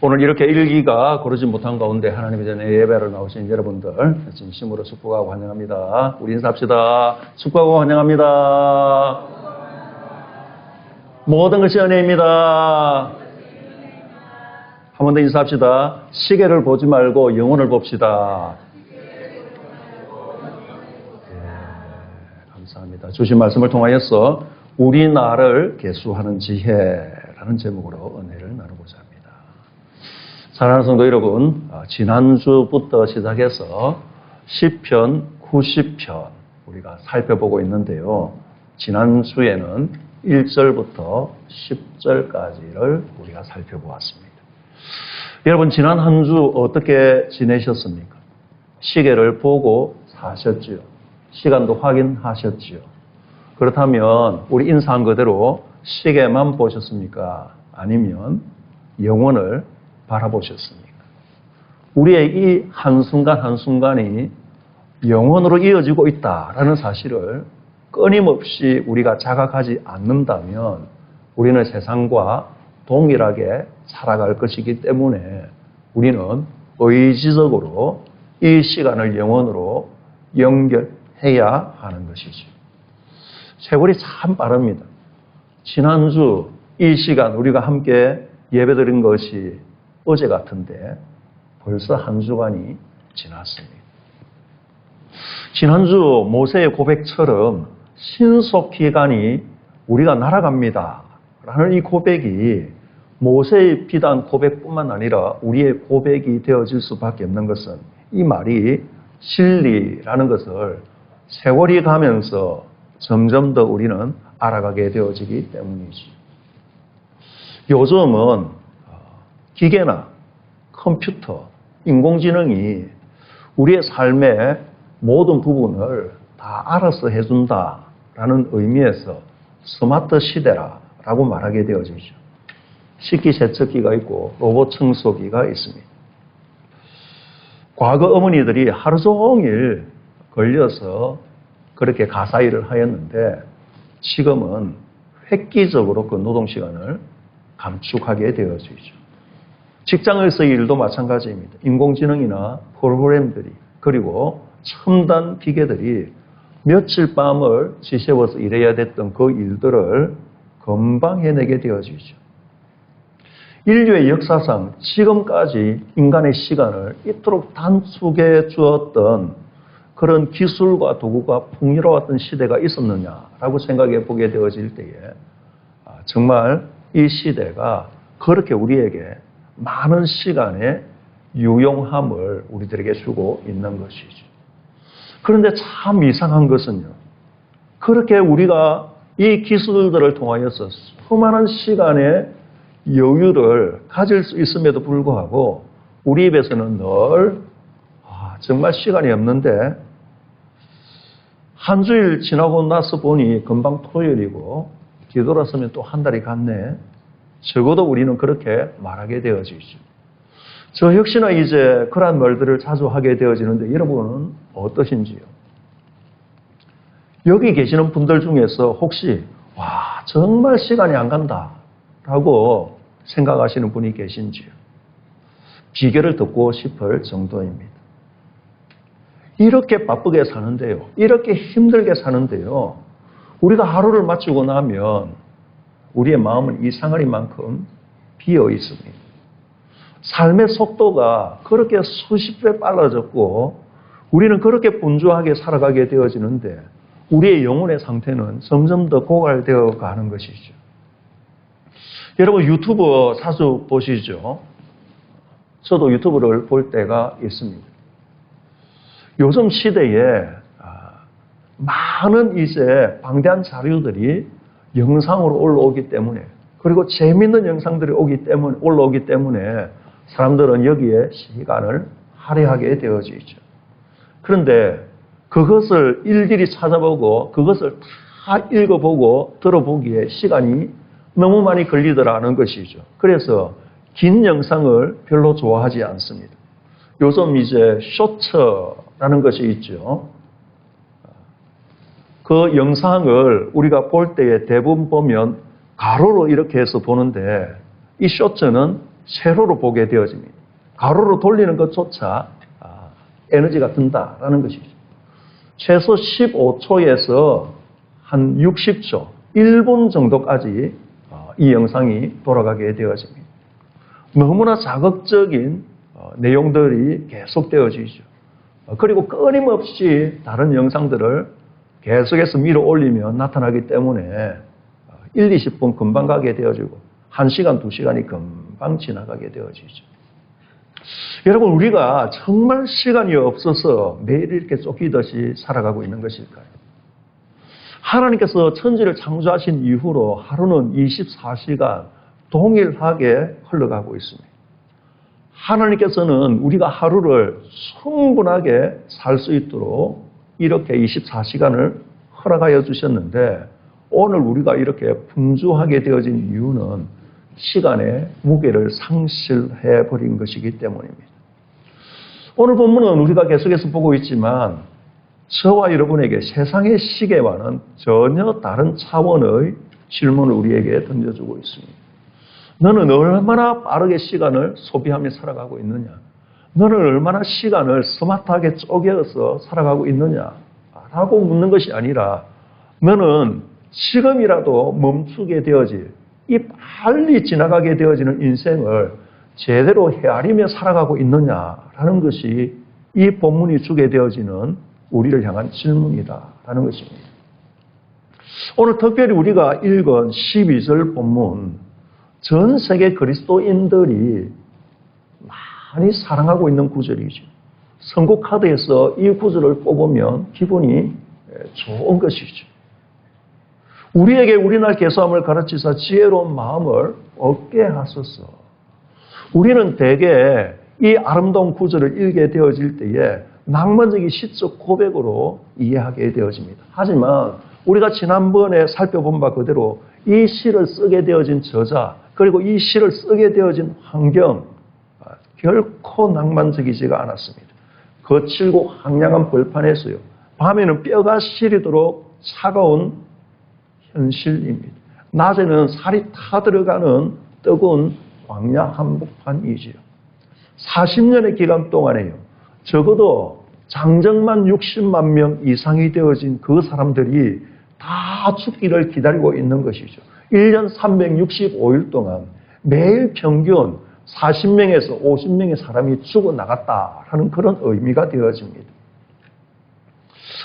오늘 이렇게 일기가 고르지 못한 가운데 하나님의 전에 예배를 나오신 여러분들 진심으로 축복하고 환영합니다. 우리 인사합시다. 축복하고 환영합니다. 모든 것이 은혜입니다. 한 번 더 인사합시다. 시계를 보지 말고 영혼을 봅시다. 감사합니다. 주신 말씀을 통하여서 우리 나를 계수하는 지혜라는 제목으로 은혜를 나누고자 합니다. 사랑하는 성도 여러분, 지난주부터 시작해서 시편 90편 우리가 살펴보고 있는데요. 지난주에는 1절부터 10절까지를 우리가 살펴보았습니다. 여러분, 지난 한 주 어떻게 지내셨습니까? 시계를 보고 사셨지요. 시간도 확인하셨지요. 그렇다면 우리 인사한 그대로 시계만 보셨습니까? 아니면 영혼을 바라보셨습니까? 우리의 이 한순간 한순간이 영혼으로 이어지고 있다라는 사실을 끊임없이 우리가 자각하지 않는다면 우리는 세상과 동일하게 살아갈 것이기 때문에 우리는 의지적으로 이 시간을 영혼으로 연결해야 하는 것이죠. 세월이 참 빠릅니다. 지난주 이 시간 우리가 함께 예배드린 것이 어제 같은데 벌써 한 주간이 지났습니다. 지난주 모세의 고백처럼 신속히 가니 우리가 날아갑니다 라는 이 고백이 모세의 비단 고백뿐만 아니라 우리의 고백이 되어질 수밖에 없는 것은 이 말이 진리라는 것을 세월이 가면서 점점 더 우리는 알아가게 되어지기 때문이지. 요즘은 기계나 컴퓨터, 인공지능이 우리의 삶의 모든 부분을 다 알아서 해준다라는 의미에서 스마트 시대라고 말하게 되어지죠. 식기세척기가 있고 로봇 청소기가 있습니다. 과거 어머니들이 하루 종일 걸려서 그렇게 가사일을 하였는데 지금은 획기적으로 그 노동시간을 감축하게 되어지죠. 직장에서의 일도 마찬가지입니다. 인공지능이나 프로그램들이 그리고 첨단 기계들이 며칠 밤을 지새워서 일해야 됐던 그 일들을 금방 해내게 되어지죠. 인류의 역사상 지금까지 인간의 시간을 이토록 단축해 주었던 그런 기술과 도구가 풍요로웠던 시대가 있었느냐라고 생각해 보게 되어질 때에 정말 이 시대가 그렇게 우리에게 많은 시간의 유용함을 우리들에게 주고 있는 것이죠. 그런데 참 이상한 것은요. 그렇게 우리가 이 기술들을 통하여서 수많은 시간의 여유를 가질 수 있음에도 불구하고 우리 입에서는 늘 정말 시간이 없는데 한 주일 지나고 나서 보니 금방 토요일이고 뒤돌아서면 또 한 달이 갔네. 적어도 우리는 그렇게 말하게 되어지죠. 저 역시나 이제 그러한 말들을 자주 하게 되어지는데 여러분은 어떠신지요? 여기 계시는 분들 중에서 혹시 정말 시간이 안 간다 라고 생각하시는 분이 계신지요? 비결을 듣고 싶을 정도입니다. 이렇게 바쁘게 사는데요. 이렇게 힘들게 사는데요. 우리가 하루를 마치고 나면 우리의 마음은 이상하리만큼 비어 있습니다. 삶의 속도가 그렇게 수십 배 빨라졌고 우리는 그렇게 분주하게 살아가게 되어지는데 우리의 영혼의 상태는 점점 더 고갈되어 가는 것이죠. 여러분 유튜브 자주 보시죠? 저도 유튜브를 볼 때가 있습니다. 요즘 시대에 많은 이제 방대한 자료들이 영상으로 올라오기 때문에 그리고 재미있는 영상들이 올라오기 때문에 사람들은 여기에 시간을 할애하게 되어지죠. 그런데 그것을 일일이 찾아보고 그것을 다 읽어보고 들어보기에 시간이 너무 많이 걸리더라는 것이죠. 그래서 긴 영상을 별로 좋아하지 않습니다. 요즘 이제 쇼츠라는 것이 있죠. 그 영상을 우리가 볼 때에 대부분 보면 가로로 이렇게 해서 보는데 이 쇼츠는 세로로 보게 되어집니다. 가로로 돌리는 것조차 에너지가 든다라는 것이죠. 최소 15초에서 한 60초, 1분 정도까지 이 영상이 돌아가게 되어집니다. 너무나 자극적인 내용들이 계속되어지죠. 그리고 끊임없이 다른 영상들을 계속해서 밀어 올리며 나타나기 때문에 1, 20분 금방 가게 되어지고 1시간, 2시간이 금방 지나가게 되어지죠. 여러분, 우리가 정말 시간이 없어서 매일 이렇게 쫓기듯이 살아가고 있는 것일까요? 하나님께서 천지를 창조하신 이후로 하루는 24시간 동일하게 흘러가고 있습니다. 하나님께서는 우리가 하루를 충분하게 살 수 있도록 이렇게 24시간을 허락하여 주셨는데 오늘 우리가 이렇게 분주하게 되어진 이유는 시간의 무게를 상실해 버린 것이기 때문입니다. 오늘 본문은 우리가 계속해서 보고 있지만 저와 여러분에게 세상의 시계와는 전혀 다른 차원의 질문을 우리에게 던져주고 있습니다. 너는 얼마나 빠르게 시간을 소비하며 살아가고 있느냐? 너는 얼마나 시간을 스마트하게 쪼개어서 살아가고 있느냐? 라고 묻는 것이 아니라 너는 지금이라도 멈추게 되어질 이 빨리 지나가게 되어지는 인생을 제대로 헤아리며 살아가고 있느냐라는 것이 이 본문이 주게 되어지는 우리를 향한 질문이다라는 것입니다. 오늘 특별히 우리가 읽은 12절 본문, 전 세계 그리스도인들이 많이 사랑하고 있는 구절이죠. 선곡 카드에서 이 구절을 뽑으면 기분이 좋은 것이죠. 우리에게 우리날 계수함을 가르치사 지혜로운 마음을 얻게 하소서. 우리는 대개 이 아름다운 구절을 읽게 되어질 때에 낭만적인 시적 고백으로 이해하게 되어집니다. 하지만 우리가 지난번에 살펴본 바 그대로 이 시를 쓰게 되어진 저자 그리고 이 시를 쓰게 되어진 환경 결코 낭만적이지가 않았습니다. 거칠고 황량한 벌판에서요. 밤에는 뼈가 시리도록 차가운 현실입니다. 낮에는 살이 타들어가는 뜨거운 광야 한복판이지요. 40년의 기간 동안에요. 적어도 장정만 60만 명 이상이 되어진 그 사람들이 다 죽기를 기다리고 있는 것이죠. 1년 365일 동안 매일 평균 40명에서 50명의 사람이 죽어나갔다라는 그런 의미가 되어집니다.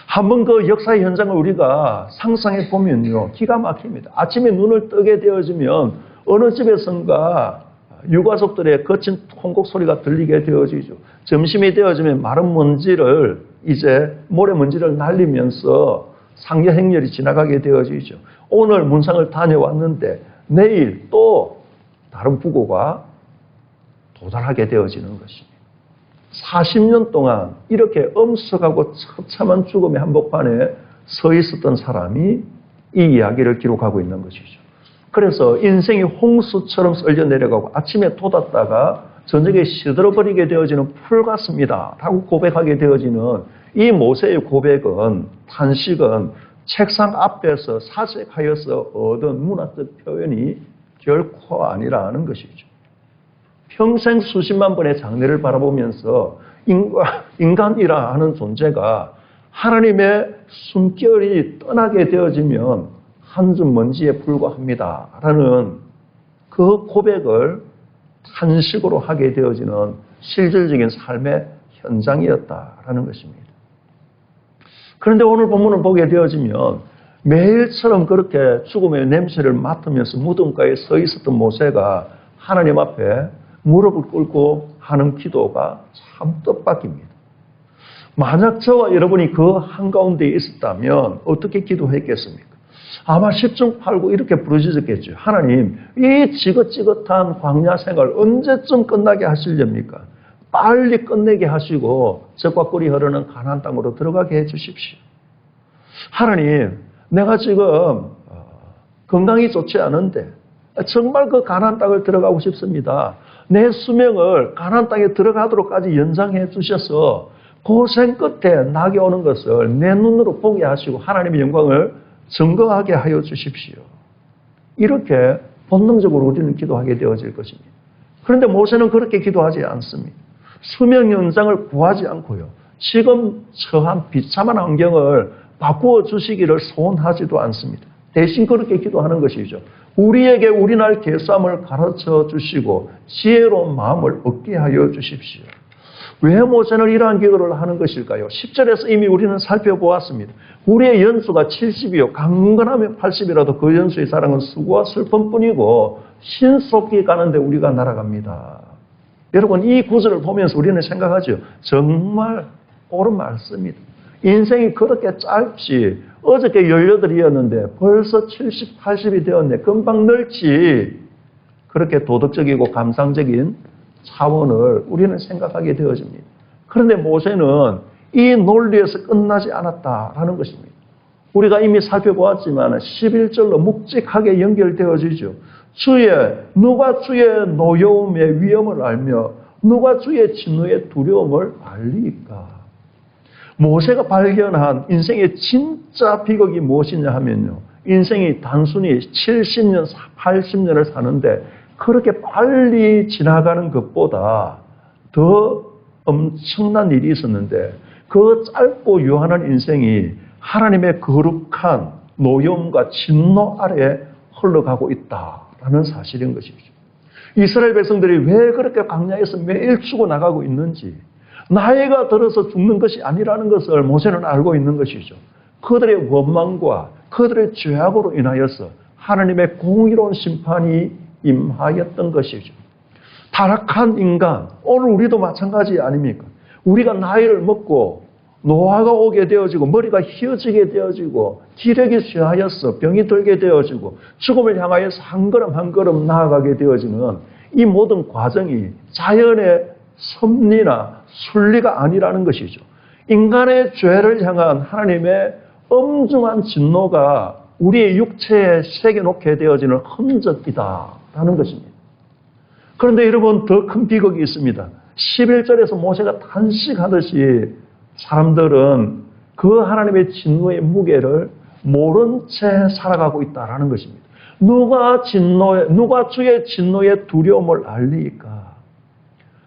한번 그 역사의 현장을 우리가 상상해 보면요. 기가 막힙니다. 아침에 눈을 뜨게 되어지면 어느 집에선가 유가족들의 거친 통곡 소리가 들리게 되어지죠. 점심이 되어지면 마른 먼지를 이제 모래먼지를 날리면서 상여 행렬이 지나가게 되어지죠. 오늘 문상을 다녀왔는데 내일 또 다른 부고가 도달하게 되어지는 것입니다. 40년 동안 이렇게 엄석하고 처참한 죽음의 한복판에 서 있었던 사람이 이 이야기를 기록하고 있는 것이죠. 그래서 인생이 홍수처럼 썰려 내려가고 아침에 돋았다가 저녁에 시들어버리게 되어지는 풀 같습니다. 라고 고백하게 되어지는 이 모세의 고백은, 탄식은 책상 앞에서 사색하여서 얻은 문학적 표현이 결코 아니라는 것이죠. 평생 수십만 번의 장례를 바라보면서 인간이라 하는 존재가 하나님의 숨결이 떠나게 되어지면 한 줌 먼지에 불과합니다. 라는 그 고백을 탄식으로 하게 되어지는 실질적인 삶의 현장이었다라는 것입니다. 그런데 오늘 본문을 보게 되어지면 매일처럼 그렇게 죽음의 냄새를 맡으면서 무덤가에 서 있었던 모세가 하나님 앞에 무릎을 꿇고 하는 기도가 참 뜻밖입니다. 만약 저와 여러분이 그 한가운데에 있었다면 어떻게 기도했겠습니까? 아마 10중 8구 이렇게 부르짖었겠죠. 하나님, 이 지긋지긋한 광야 생활 언제쯤 끝나게 하시렵니까? 빨리 끝내게 하시고 적과 꿀이 흐르는 가나안 땅으로 들어가게 해 주십시오. 하나님, 내가 지금 건강이 좋지 않은데 정말 그 가나안 땅을 들어가고 싶습니다. 내 수명을 가나안 땅에 들어가도록까지 연장해 주셔서 고생 끝에 낙이 오는 것을 내 눈으로 보게 하시고 하나님의 영광을 증거하게 하여 주십시오. 이렇게 본능적으로 우리는 기도하게 되어질 것입니다. 그런데 모세는 그렇게 기도하지 않습니다. 수명 연장을 구하지 않고요. 지금 처한 비참한 환경을 바꾸어 주시기를 소원하지도 않습니다. 대신 그렇게 기도하는 것이죠. 우리에게 우리날 계수함을 가르쳐 주시고 지혜로운 마음을 얻게 하여 주십시오. 왜 모세는 이러한 기도를 하는 것일까요? 10절에서 이미 우리는 살펴보았습니다. 우리의 연수가 70이요. 강건하면 80이라도 그 연수의 사랑은 수고와 슬픔뿐이고 신속히 가는데 우리가 날아갑니다. 여러분 이 구절을 보면서 우리는 생각하죠. 정말 옳은 말씀입니다. 인생이 그렇게 짧지 어저께 18이었는데 벌써 70, 80이 되었네. 금방 넓지. 그렇게 도덕적이고 감상적인 차원을 우리는 생각하게 되어집니다. 그런데 모세는 이 논리에서 끝나지 않았다라는 것입니다. 우리가 이미 살펴보았지만 11절로 묵직하게 연결되어지죠. 누가 주의 노여움의 위험을 알며 누가 주의 진노의 두려움을 알리까? 모세가 발견한 인생의 진짜 비극이 무엇이냐 하면요. 인생이 단순히 70년, 80년을 사는데 그렇게 빨리 지나가는 것보다 더 엄청난 일이 있었는데 그 짧고 유한한 인생이 하나님의 거룩한 노여움과 진노 아래에 흘러가고 있다라는 사실인 것이죠. 이스라엘 백성들이 왜 그렇게 광야에서 매일 죽어나가고 있는지 나이가 들어서 죽는 것이 아니라는 것을 모세는 알고 있는 것이죠. 그들의 원망과 그들의 죄악으로 인하여서 하나님의 공의로운 심판이 임하였던 것이죠. 타락한 인간, 오늘 우리도 마찬가지 아닙니까? 우리가 나이를 먹고 노화가 오게 되어지고 머리가 휘어지게 되어지고 기력이 쇠하여서 병이 들게 되어지고 죽음을 향하여서 한 걸음 한 걸음 나아가게 되어지는 이 모든 과정이 자연의 섭리나 순리가 아니라는 것이죠. 인간의 죄를 향한 하나님의 엄중한 진노가 우리의 육체에 새겨놓게 되어지는 흔적이다라는 것입니다. 그런데 여러분 더 큰 비극이 있습니다. 11절에서 모세가 단식하듯이 사람들은 그 하나님의 진노의 무게를 모른 채 살아가고 있다라는 것입니다. 누가 주의 진노의 두려움을 알리까?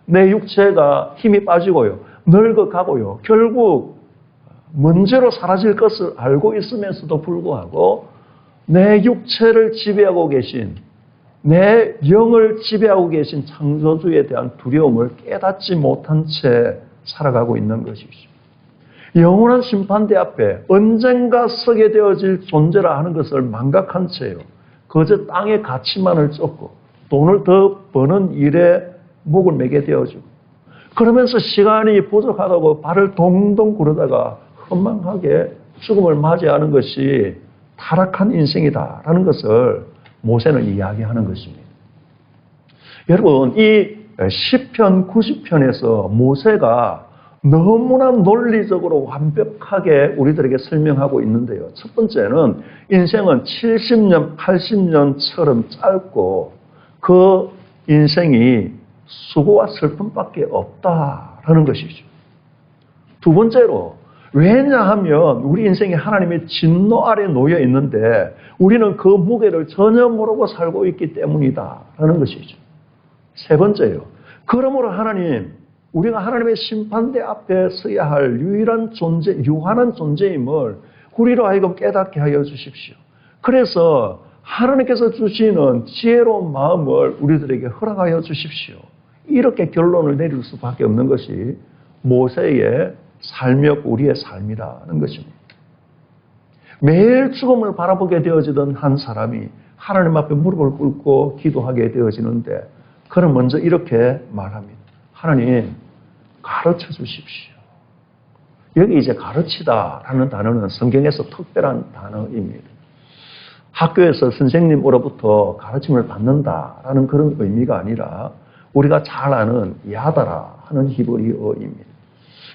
내 육체가 힘이 빠지고요. 늙어가고요. 결국 문제로 사라질 것을 알고 있으면서도 불구하고 내 육체를 지배하고 계신 내 영을 지배하고 계신 창조주에 대한 두려움을 깨닫지 못한 채 살아가고 있는 것이죠. 영원한 심판대 앞에 언젠가 서게 되어질 존재라 하는 것을 망각한 채요. 그저 땅의 가치만을 쫓고 돈을 더 버는 일에 목을 매게 되어지고 그러면서 시간이 부족하다고 발을 동동 구르다가 허망하게 죽음을 맞이하는 것이 타락한 인생이다라는 것을 모세는 이야기하는 것입니다. 여러분 이 시편 90편에서 모세가 너무나 논리적으로 완벽하게 우리들에게 설명하고 있는데요. 첫 번째는 인생은 70년, 80년처럼 짧고 그 인생이 수고와 슬픔밖에 없다라는 것이죠. 두 번째로 왜냐하면 우리 인생이 하나님의 진노 아래 놓여 있는데 우리는 그 무게를 전혀 모르고 살고 있기 때문이다라는 것이죠. 세 번째요. 그러므로 우리가 하나님의 심판대 앞에 서야 할 유한한 존재임을 우리로 하여금 깨닫게 하여 주십시오. 그래서 하나님께서 주시는 지혜로운 마음을 우리들에게 허락하여 주십시오. 이렇게 결론을 내릴 수밖에 없는 것이 모세의 삶이었고 우리의 삶이라는 것입니다. 매일 죽음을 바라보게 되어지던 한 사람이 하나님 앞에 무릎을 꿇고 기도하게 되어지는데 그는 먼저 이렇게 말합니다. 하나님 가르쳐 주십시오. 여기 이제 가르치다라는 단어는 성경에서 특별한 단어입니다. 학교에서 선생님으로부터 가르침을 받는다라는 그런 의미가 아니라 우리가 잘 아는 야다라 하는 히브리어입니다.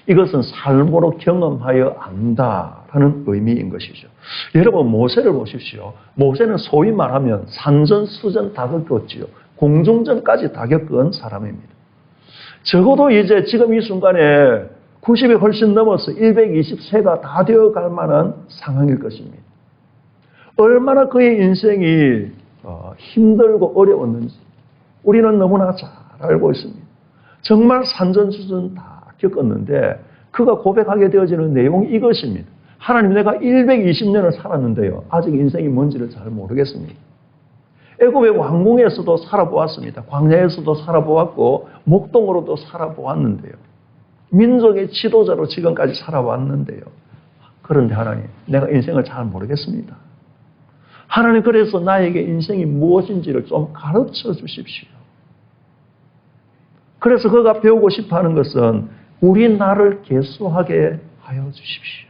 이것은 삶으로 경험하여 안다라는 의미인 것이죠. 여러분 모세를 보십시오. 모세는 소위 말하면 산전수전 다 겪었지요. 공중전까지 다 겪은 사람입니다. 적어도 이제 지금 이 순간에 90이 훨씬 넘어서 120세가 다 되어갈 만한 상황일 것입니다. 얼마나 그의 인생이 힘들고 어려웠는지 우리는 너무나 잘 알고 있습니다. 정말 산전수전 다 겪었는데 그가 고백하게 되어지는 내용이 이것입니다. 하나님, 내가 120년을 살았는데요. 아직 인생이 뭔지를 잘 모르겠습니다. 애굽의 왕궁에서도 살아보았습니다. 광야에서도 살아보았고 목동으로도 살아보았는데요. 민족의 지도자로 지금까지 살아왔는데요. 그런데 하나님, 내가 인생을 잘 모르겠습니다. 하나님, 그래서 나에게 인생이 무엇인지를 좀 가르쳐 주십시오. 그래서 그가 배우고 싶어하는 것은 우리 나를 계수하게 하여 주십시오.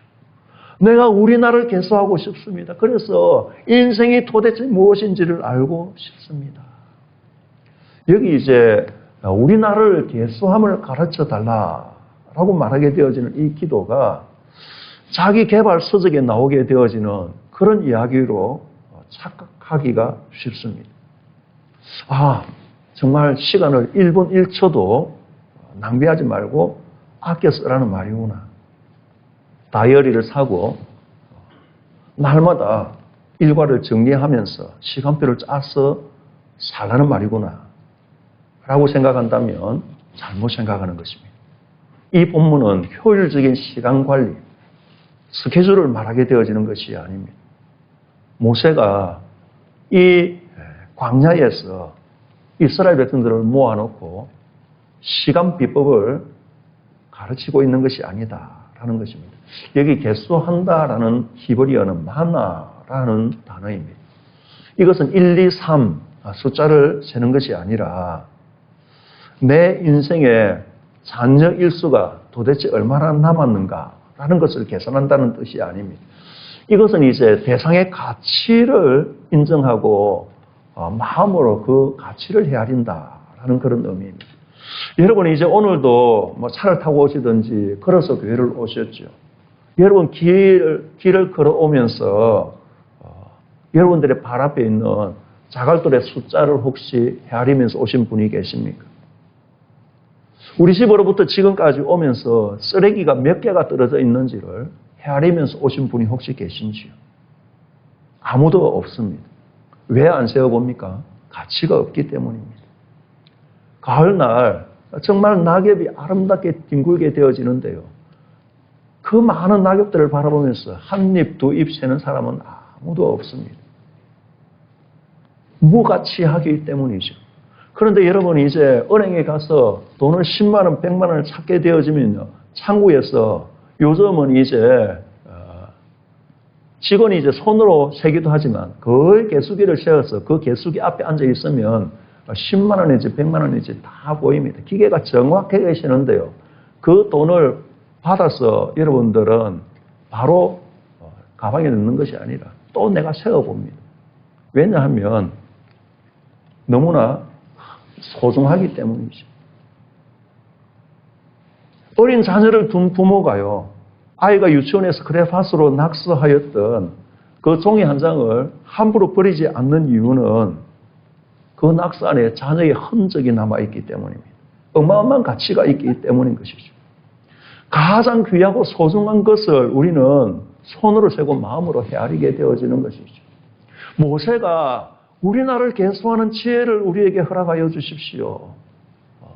내가 우리 나를 계수하고 싶습니다. 그래서 인생이 도대체 무엇인지를 알고 싶습니다. 여기 이제 우리 나를 계수함을 가르쳐 달라라고 말하게 되어지는 이 기도가 자기 개발 서적에 나오게 되어지는 그런 이야기로 착각하기가 쉽습니다. 정말 시간을 1분 1초도 낭비하지 말고 아껴 쓰라는 말이구나. 다이어리를 사고 날마다 일과를 정리하면서 시간표를 짜서 살라는 말이구나 라고 생각한다면 잘못 생각하는 것입니다. 이 본문은 효율적인 시간관리, 스케줄을 말하게 되어지는 것이 아닙니다. 모세가 이 광야에서 이스라엘 백성들을 모아놓고 시간 비법을 가르치고 있는 것이 아니다라는 것입니다. 여기 개수한다라는 히브리어는 마나라는 단어입니다. 이것은 1, 2, 3 숫자를 세는 것이 아니라 내 인생의 잔여 일수가 도대체 얼마나 남았는가라는 것을 계산한다는 뜻이 아닙니다. 이것은 이제 대상의 가치를 인정하고 마음으로 그 가치를 헤아린다라는 그런 의미입니다. 여러분, 이제 오늘도 차를 타고 오시든지 걸어서 교회를 오셨죠. 여러분, 길을 걸어오면서 여러분들의 발 앞에 있는 자갈돌의 숫자를 혹시 헤아리면서 오신 분이 계십니까? 우리 집으로부터 지금까지 오면서 쓰레기가 몇 개가 떨어져 있는지를 헤아리면서 오신 분이 혹시 계신지요? 아무도 없습니다. 왜 안 세어봅니까? 가치가 없기 때문입니다. 가을날 정말 낙엽이 아름답게 뒹굴게 되어지는데요. 그 많은 낙엽들을 바라보면서 한 입, 두 입 세는 사람은 아무도 없습니다. 무가치하기 때문이죠. 그런데 여러분이 이제 은행에 가서 돈을 10만 원, 100만 원을 찾게 되어지면요. 창구에서 요즘은 이제 직원이 이제 손으로 세기도 하지만 거의 개수기를 세워서 그 개수기 앞에 앉아 있으면 10만 원인지 100만 원인지 다 보입니다. 기계가 정확하게 세는데요. 그 돈을 받아서 여러분들은 바로 가방에 넣는 것이 아니라 또 내가 세어봅니다. 왜냐하면 너무나 소중하기 때문이죠. 어린 자녀를 둔 부모가요. 아이가 유치원에서 크레파스로 낙서하였던 그 종이 한 장을 함부로 버리지 않는 이유는 그 낙서 안에 자녀의 흔적이 남아있기 때문입니다. 어마어마한 가치가 있기 때문인 것이죠. 가장 귀하고 소중한 것을 우리는 손으로 세고 마음으로 헤아리게 되어지는 것이죠. 모세가 우리 나를 계수하는 지혜를 우리에게 허락하여 주십시오.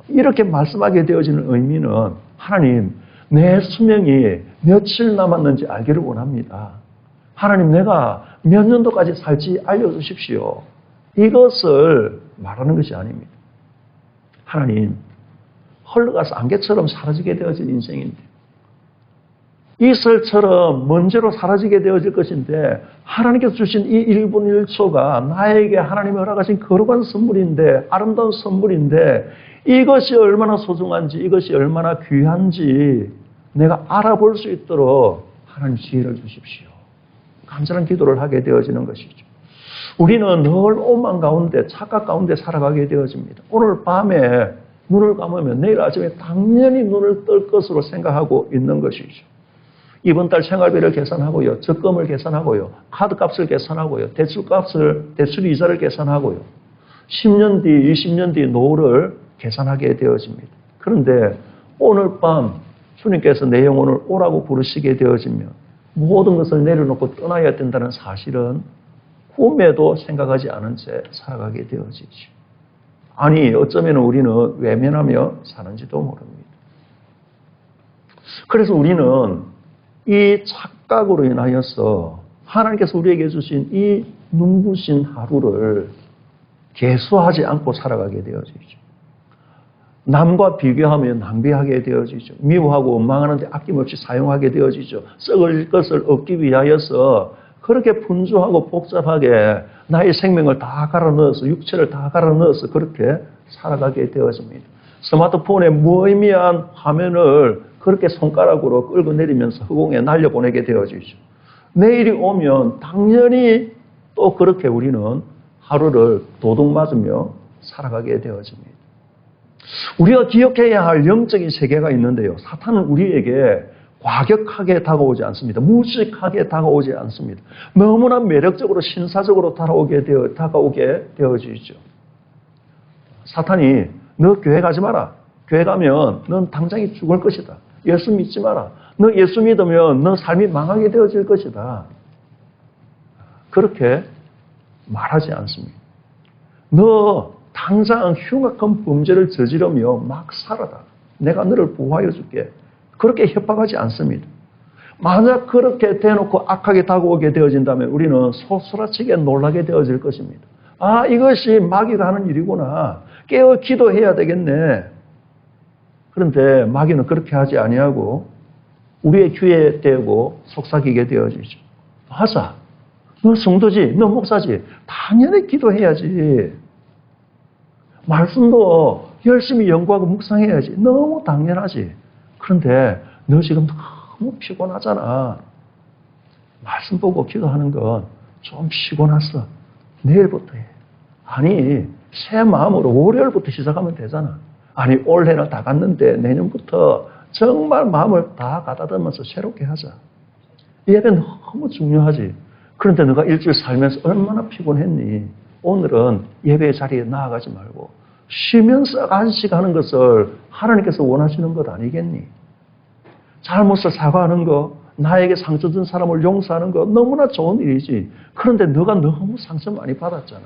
이렇게 말씀하게 되어지는 의미는 하나님, 내 수명이 며칠 남았는지 알기를 원합니다. 하나님, 내가 몇 년도까지 살지 알려주십시오. 이것을 말하는 것이 아닙니다. 하나님, 흘러가서 안개처럼 사라지게 되어질 인생인데 이슬처럼 먼지로 사라지게 되어질 것인데 하나님께서 주신 이 1분 1초가 나에게 하나님이 허락하신 거룩한 선물인데 아름다운 선물인데 이것이 얼마나 소중한지 이것이 얼마나 귀한지 내가 알아볼 수 있도록 하나님 지혜를 주십시오. 간절한 기도를 하게 되어지는 것이죠. 우리는 늘 오만 가운데 착각 가운데 살아가게 되어집니다. 오늘 밤에 눈을 감으면 내일 아침에 당연히 눈을 뜰 것으로 생각하고 있는 것이죠. 이번 달 생활비를 계산하고요. 적금을 계산하고요. 카드값을 계산하고요. 대출 이자를 계산하고요. 10년 뒤, 20년 뒤 노후를 계산하게 되어집니다. 그런데 오늘 밤 주님께서 내 영혼을 오라고 부르시게 되어지면 모든 것을 내려놓고 떠나야 된다는 사실은 꿈에도 생각하지 않은 채 살아가게 되어지죠. 아니, 어쩌면 우리는 외면하며 사는지도 모릅니다. 그래서 우리는 이 착각으로 인하여서 하나님께서 우리에게 주신 이 눈부신 하루를 계수하지 않고 살아가게 되어지죠. 남과 비교하며 낭비하게 되어지죠. 미워하고 원망하는데 아낌없이 사용하게 되어지죠. 썩을 것을 얻기 위하여서 그렇게 분주하고 복잡하게 나의 생명을 다 갈아 넣어서 육체를 다 갈아 넣어서 그렇게 살아가게 되어집니다. 스마트폰의 무의미한 화면을 그렇게 손가락으로 끌고 내리면서 허공에 날려보내게 되어지죠. 내일이 오면 당연히 또 그렇게 우리는 하루를 도둑 맞으며 살아가게 되어집니다. 우리가 기억해야 할 영적인 세계가 있는데요. 사탄은 우리에게 과격하게 다가오지 않습니다. 무식하게 다가오지 않습니다. 너무나 매력적으로 신사적으로 다가오게 되어지죠. 사탄이 너 교회 가지 마라. 교회 가면 넌 당장에 죽을 것이다. 예수 믿지 마라. 너 예수 믿으면 너 삶이 망하게 되어질 것이다. 그렇게 말하지 않습니다. 너 당장 흉악한 범죄를 저지르며 막 살아라. 내가 너를 보호하여 줄게. 그렇게 협박하지 않습니다. 만약 그렇게 대놓고 악하게 다가오게 되어진다면 우리는 소스라치게 놀라게 되어질 것입니다. 아, 이것이 마귀가 하는 일이구나. 깨어 기도해야 되겠네. 그런데 마귀는 그렇게 하지 아니하고 우리의 귀에 대고 속삭이게 되어지죠. 하자. 너 성도지, 너 목사지. 당연히 기도해야지. 말씀도 열심히 연구하고 묵상해야지. 너무 당연하지. 그런데 너 지금 너무 피곤하잖아. 말씀 보고 기도하는 건 좀 피곤했어. 내일부터 해. 아니, 새 마음으로 월요일부터 시작하면 되잖아. 아니, 올해는 다 갔는데 내년부터 정말 마음을 다 가다듬어서 새롭게 하자. 예배는 너무 중요하지. 그런데 너가 일주일 살면서 얼마나 피곤했니? 오늘은 예배 자리에 나아가지 말고 쉬면서 안식하는 것을 하나님께서 원하시는 것 아니겠니? 잘못을 사과하는 거, 나에게 상처 준 사람을 용서하는 거 너무나 좋은 일이지. 그런데 너가 너무 상처 많이 받았잖아.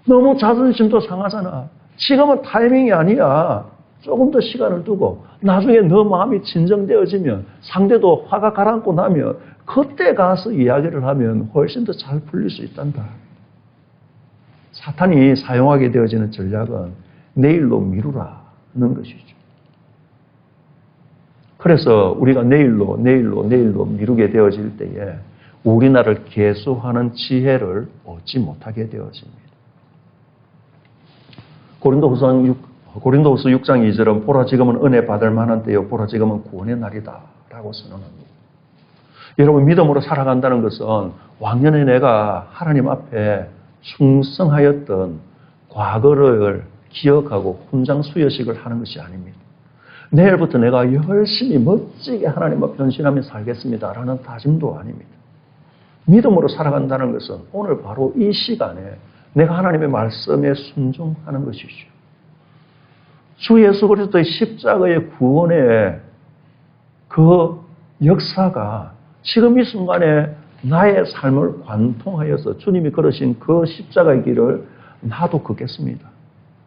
너무 자존심도 상하잖아. 지금은 타이밍이 아니야. 조금 더 시간을 두고 나중에 너 마음이 진정되어지면 상대도 화가 가라앉고 나면 그때 가서 이야기를 하면 훨씬 더 잘 풀릴 수 있단다. 사탄이 사용하게 되어지는 전략은 내일로 미루라는 것이죠. 그래서 우리가 내일로 미루게 되어질 때에 우리 나를 계수하는 지혜를 얻지 못하게 되어집니다. 고린도후서 6장 2절은 보라 지금은 은혜 받을 만한 때요 보라 지금은 구원의 날이다 라고 선언합니다. 여러분, 믿음으로 살아간다는 것은 왕년에 내가 하나님 앞에 충성하였던 과거를 기억하고 훈장수여식을 하는 것이 아닙니다. 내일부터 내가 열심히 멋지게 하나님 앞에 변신하며 살겠습니다 라는 다짐도 아닙니다. 믿음으로 살아간다는 것은 오늘 바로 이 시간에 내가 하나님의 말씀에 순종하는 것이죠. 주 예수 그리스도의 십자가의 구원의 그 역사가 지금 이 순간에 나의 삶을 관통하여서 주님이 걸으신 그 십자가의 길을 나도 걷겠습니다.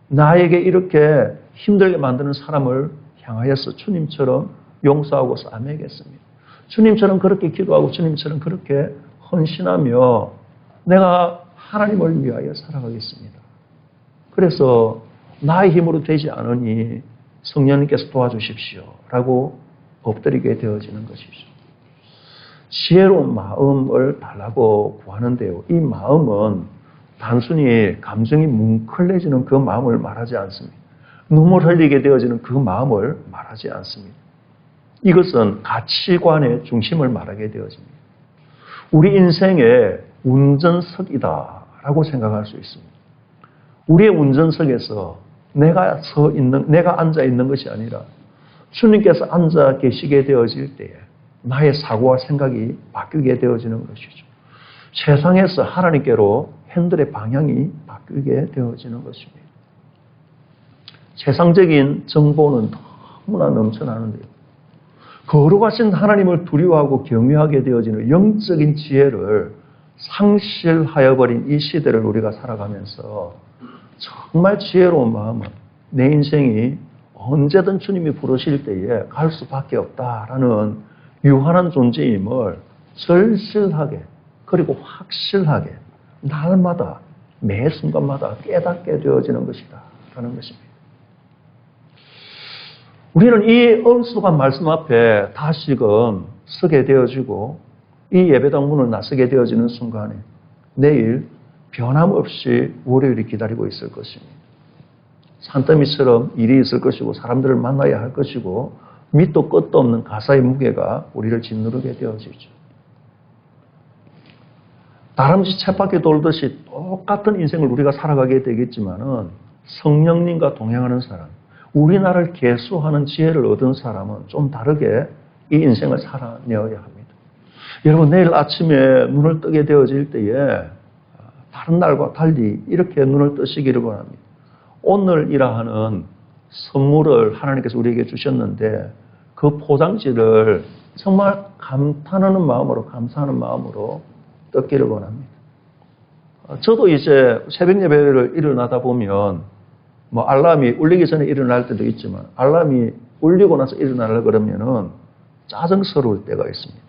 나에게 이렇게 힘들게 만드는 사람을 향하여서 주님처럼 용서하고 싸매겠습니다. 주님처럼 그렇게 기도하고 주님처럼 그렇게 헌신하며 내가 하나님을 위하여 살아가겠습니다. 그래서 나의 힘으로 되지 않으니 성령님께서 도와주십시오 라고 엎드리게 되어지는 것이죠. 지혜로운 마음을 달라고 구하는데요. 이 마음은 단순히 감정이 뭉클해지는 그 마음을 말하지 않습니다. 눈물 흘리게 되어지는 그 마음을 말하지 않습니다. 이것은 가치관의 중심을 말하게 되어집니다. 우리 인생의 운전석이다라고 생각할 수 있습니다. 우리의 운전석에서 내가 앉아 있는 것이 아니라 주님께서 앉아 계시게 되어질 때에 나의 사고와 생각이 바뀌게 되어지는 것이죠. 세상에서 하나님께로 핸들의 방향이 바뀌게 되어지는 것입니다. 세상적인 정보는 너무나 넘쳐나는데요. 거룩하신 하나님을 두려워하고 경외하게 되어지는 영적인 지혜를 상실하여 버린 이 시대를 우리가 살아가면서 정말 지혜로운 마음은 내 인생이 언제든 주님이 부르실 때에 갈 수밖에 없다라는 유한한 존재임을 절실하게 그리고 확실하게 날마다 매 순간마다 깨닫게 되어지는 것이다 라는 것입니다. 우리는 이 엄숙한 말씀 앞에 다시금 서게 되어지고 이 예배당 문을 나서게 되어지는 순간에 내일 변함없이 월요일이 기다리고 있을 것입니다. 산더미처럼 일이 있을 것이고 사람들을 만나야 할 것이고 밑도 끝도 없는 가사의 무게가 우리를 짓누르게 되어지죠. 다람쥐 쳇바퀴 돌듯이 똑같은 인생을 우리가 살아가게 되겠지만은 성령님과 동행하는 사람, 우리나라를 계수하는 지혜를 얻은 사람은 좀 다르게 이 인생을 살아내어야 합니다. 여러분 내일 아침에 눈을 뜨게 되어질 때에 다른 날과 달리 이렇게 눈을 뜨시기를 바랍니다. 오늘이라 하는 선물을 하나님께서 우리에게 주셨는데 그 포장지를 정말 감탄하는 마음으로 감사하는 마음으로 뜯기를 원합니다. 저도 이제 새벽 예배를 일어나다 보면 뭐 알람이 울리기 전에 일어날 때도 있지만 알람이 울리고 나서 일어나려고 그러면은 짜증스러울 때가 있습니다.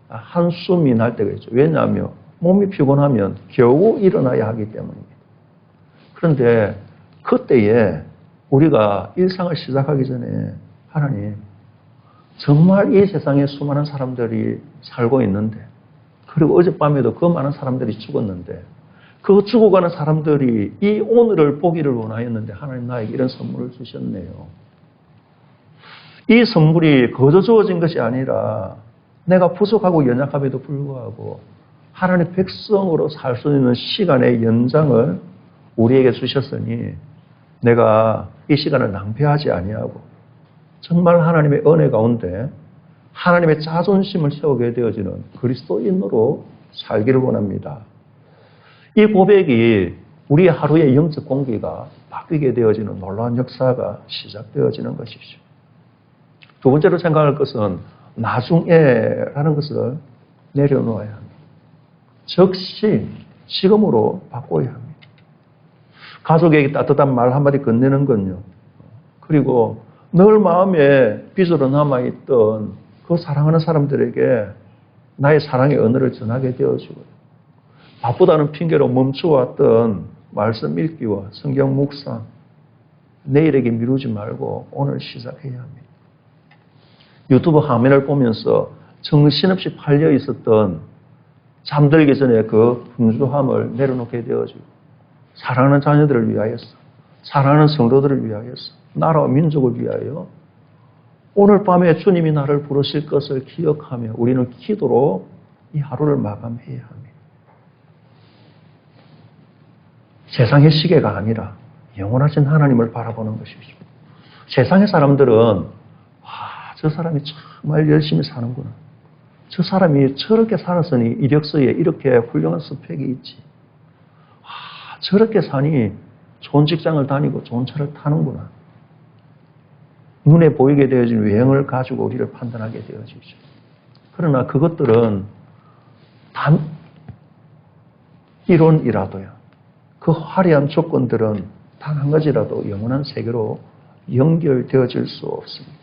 한숨이 날 때가 있죠. 왜냐하면 몸이 피곤하면 겨우 일어나야 하기 때문입니다. 그런데 그때에 우리가 일상을 시작하기 전에 하나님 정말 이 세상에 수많은 사람들이 살고 있는데 그리고 어젯밤에도 그 많은 사람들이 죽었는데 그 죽어가는 사람들이 이 오늘을 보기를 원하였는데 하나님 나에게 이런 선물을 주셨네요. 이 선물이 거저 주어진 것이 아니라 내가 부족하고 연약함에도 불구하고 하나님의 백성으로 살 수 있는 시간의 연장을 우리에게 주셨으니 내가 이 시간을 낭비하지 아니하고 정말 하나님의 은혜 가운데 하나님의 자존심을 세우게 되어지는 그리스도인으로 살기를 원합니다. 이 고백이 우리의 하루의 영적 공기가 바뀌게 되어지는 놀라운 역사가 시작되어지는 것이죠. 두 번째로 생각할 것은 나중에라는 것을 내려놓아야 합니다. 즉시 지금으로 바꿔야 합니다. 가족에게 따뜻한 말 한마디 건네는 건요. 그리고 늘 마음에 빚으로 남아있던 그 사랑하는 사람들에게 나의 사랑의 언어를 전하게 되어지고요. 바쁘다는 핑계로 멈춰왔던 말씀 읽기와 성경 묵상, 내일에게 미루지 말고 오늘 시작해야 합니다. 유튜브 화면을 보면서 정신없이 팔려 있었던 잠들기 전에 그 분주함을 내려놓게 되어지고 사랑하는 자녀들을 위하여서, 사랑하는 성도들을 위하여서, 나라와 민족을 위하여 오늘 밤에 주님이 나를 부르실 것을 기억하며 우리는 기도로 이 하루를 마감해야 합니다. 세상의 시계가 아니라 영원하신 하나님을 바라보는 것이죠. 세상의 사람들은 저 사람이 정말 열심히 사는구나. 저 사람이 저렇게 살았으니 이력서에 이렇게 훌륭한 스펙이 있지. 저렇게 사니 좋은 직장을 다니고 좋은 차를 타는구나. 눈에 보이게 되어진 외형을 가지고 우리를 판단하게 되어지죠. 그러나 그것들은 단 이론이라도요. 그 화려한 조건들은 단 한 가지라도 영원한 세계로 연결되어질 수 없습니다.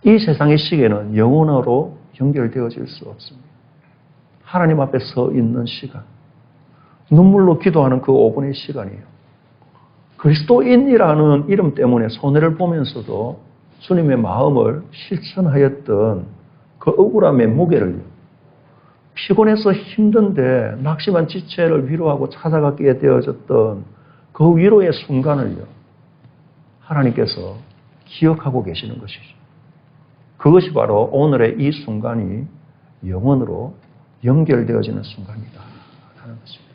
이 세상의 시계는 영원으로 연결되어질 수 없습니다. 하나님 앞에 서 있는 시간, 눈물로 기도하는 그 5분의 시간이에요. 그리스도인이라는 이름 때문에 손해를 보면서도 주님의 마음을 실천하였던 그 억울함의 무게를 피곤해서 힘든데 낙심한 지체를 위로하고 찾아가게 되어졌던 그 위로의 순간을요. 하나님께서 기억하고 계시는 것이죠. 그것이 바로 오늘의 이 순간이 영원으로 연결되어지는 순간이다 하는 것입니다.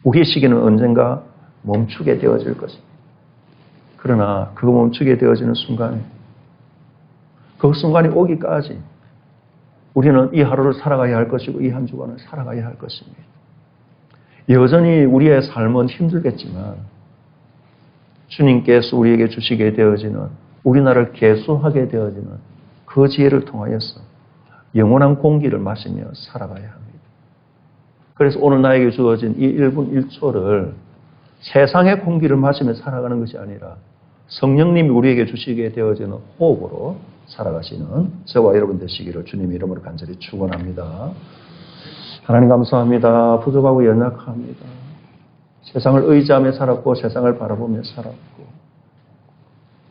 우리의 시기는 언젠가 멈추게 되어질 것입니다. 그러나 그 멈추게 되어지는 순간에 그 순간이 오기까지 우리는 이 하루를 살아가야 할 것이고 이 한 주간을 살아가야 할 것입니다. 여전히 우리의 삶은 힘들겠지만 주님께서 우리에게 주시게 되어지는 우리나라를 계수하게 되어지는 그 지혜를 통하여서 영원한 공기를 마시며 살아가야 합니다. 그래서 오늘 나에게 주어진 이 1분 1초를 세상의 공기를 마시며 살아가는 것이 아니라 성령님이 우리에게 주시게 되어지는 호흡으로 살아가시는 저와 여러분 되시기를 주님의 이름으로 간절히 축원합니다. 하나님 감사합니다. 부족하고 연약합니다. 세상을 의지하며 살았고 세상을 바라보며 살았고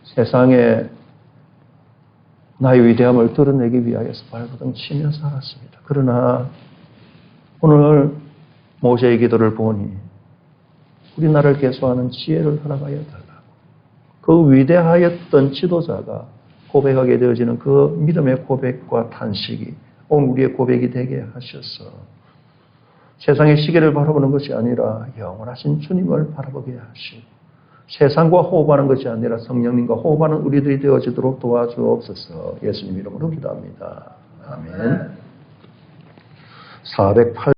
세상에 나의 위대함을 드러내기 위하여서 발버둥 치며 살았습니다. 그러나 오늘 모세의 기도를 보니 우리나라를 개수하는 지혜를 허락하여 달라고 그 위대하였던 지도자가 고백하게 되어지는 그 믿음의 고백과 탄식이 오늘 우리의 고백이 되게 하셔서 세상의 시계를 바라보는 것이 아니라 영원하신 주님을 바라보게 하시고 세상과 호흡하는 것이 아니라 성령님과 호흡하는 우리들이 되어지도록 도와주옵소서. 예수님 이름으로 기도합니다. 아멘. 408